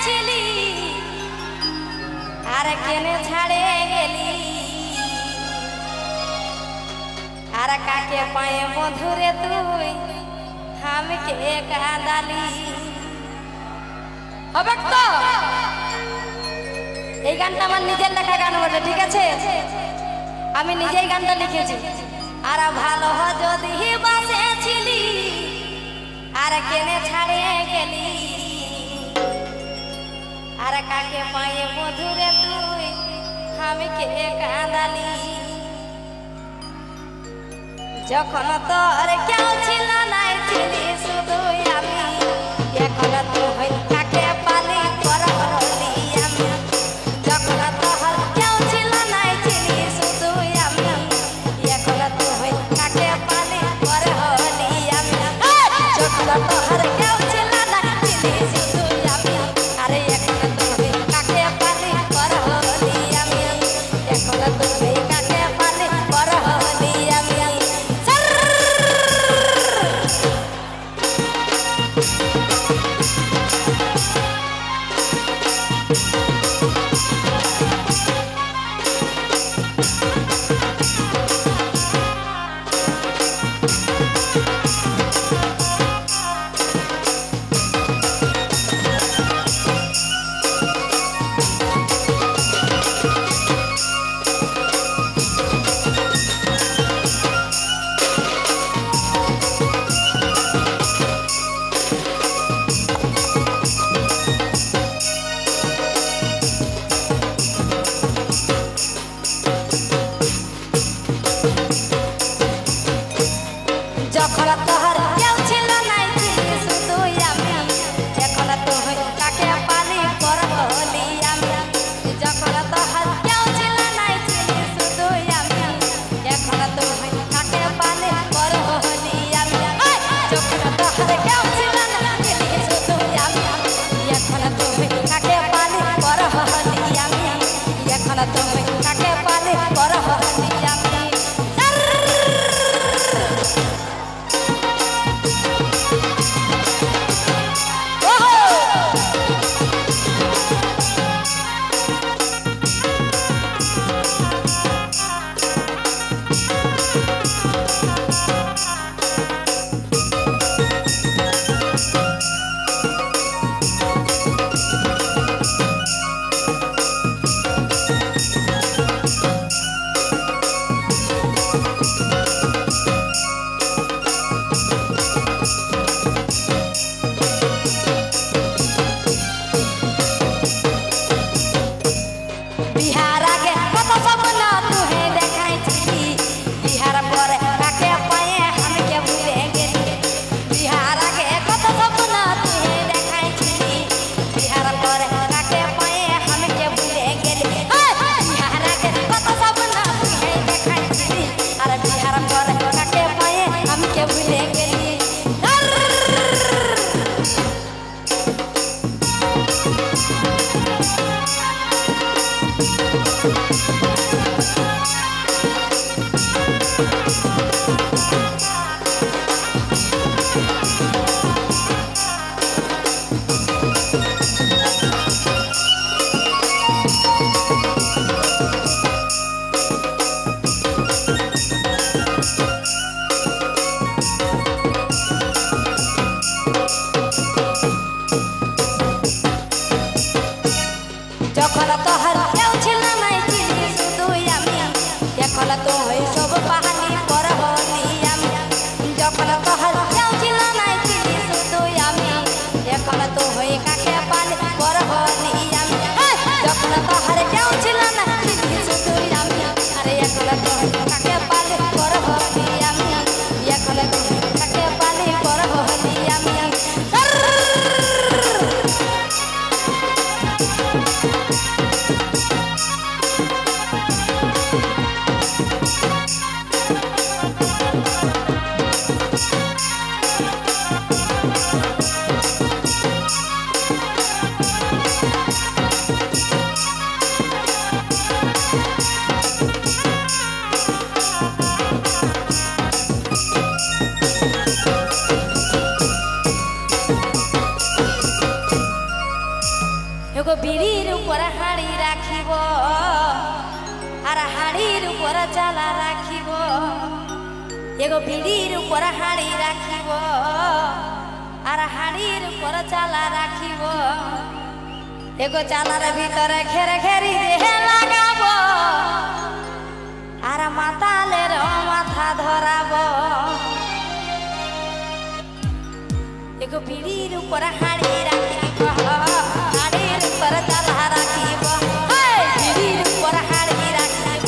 ছিলি আর কেনে ছাড়ে গেলি আর কাকে পায়ে বন্ধুরে তুই আমাকে কাঁদালি হবে তো এই গানটা আমার নিজের লেখা গান বটে ঠিক আছে আমি নিজেই গানটা লিখেছি আর ভালো যদি বাসেছিলি আর কেনে ছাড়ে গেলি আর কাকে পায়ে মধুরে তুই আমাকে কাঁদালি যখন তোর কেউ ছিল নাই ছিলি শুধু আমি এখন তুই কাকে পালি পরহলি আমি যখন তোর কেউ ছিল নাই ছিলি শুধু আমি এখন তুই কাকে পালি পরহলি আমি যখন তোর কেউ ছিল নাই ছিলি শুধু আমি আরে এখন তুই কাকে পালি পরহলি আমি এখন তুই কাকে পালি পরহলি আমি যখন তোর কেউ ছিল নাই ছিলি শুধু আমি এখন তুই কাকে পালি পরহলি আমি যখন তোর কেউ ছিল নাই ছিলি শুধু আমি এখন তুই কাকে পালি পরহলি আমি যখন তোর কেউ ছিল নাই ছিলি শুধু আমি এখন তুই কাকে পালি পরহলি আমি এখন তুই কাকে পালি পরহলি আমি बिहार आगे कत सपना तुहे देखाइछी बिहार पर काके पाए हमके भूले गेली बिहार आगे कत सपना तुहे देखाइछी बिहार पर काके पाए हमके भूले गेली बिहार आगे कत सपना तुहे देखाइछी अरे बिहार पर काके पाए हमके भूले गेली एगो बीड़ीर ऊपर हाड़ी राखिब और हाड़ीर ऊपर चाला राखिब एगो बीड़ीर ऊपर हाड़ी राखिब और हाड़ीर ऊपर चाला राखिब एगो चालार भीतर घेर घेरी देह लगाब और मातालेर माथा धराब एगो बीड़ीर ऊपर हाड़ी राखिब हाड़ीर ऊपर चाला राखिब बीड़ीर ऊपर हाड़ी राखिब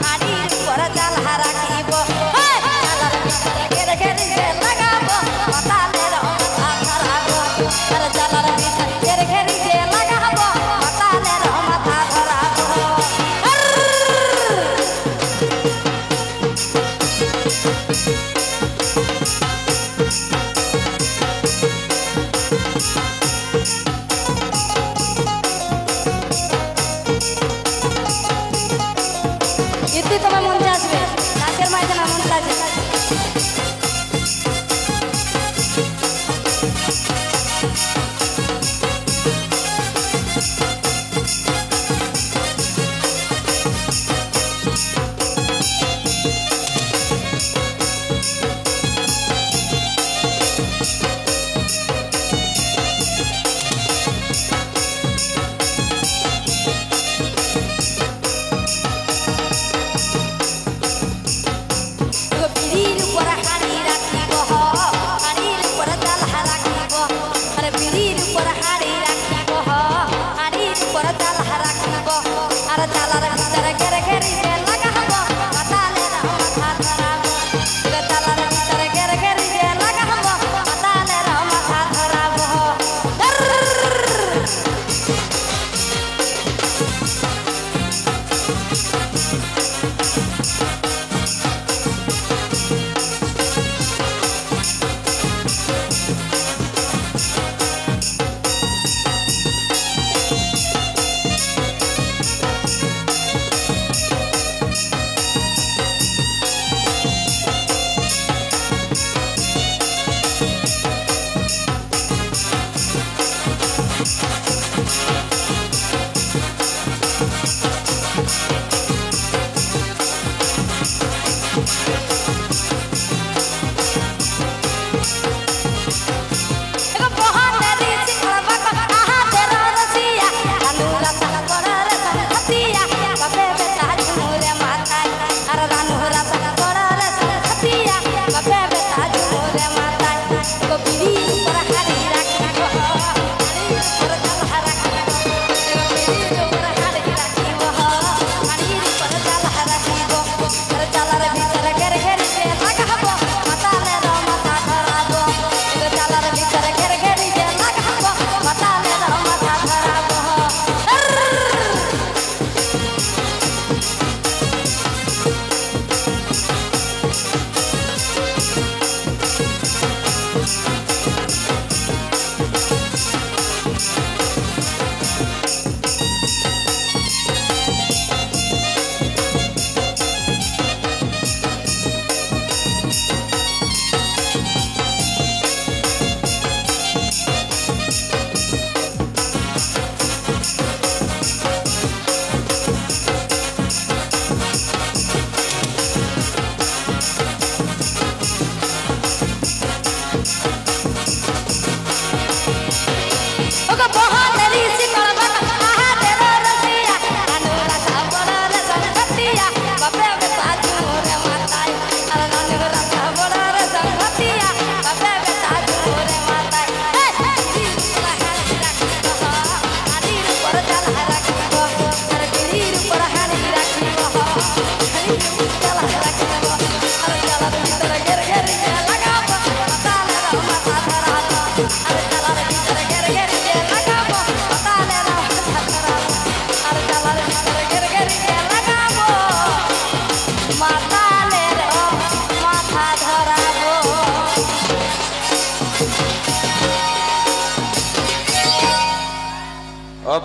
हाड़ीर ऊपर चाला राखिब चालार भीतर घेर घेरी देह लगाब मातालेर माथा धराब और चालार भीतर घेर घेरी देह लगाब मातालेर माथा धराब इतनी तुम्हें मन आसबे नाचेर मयदाने मन आसबे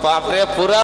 बाप रे पूरा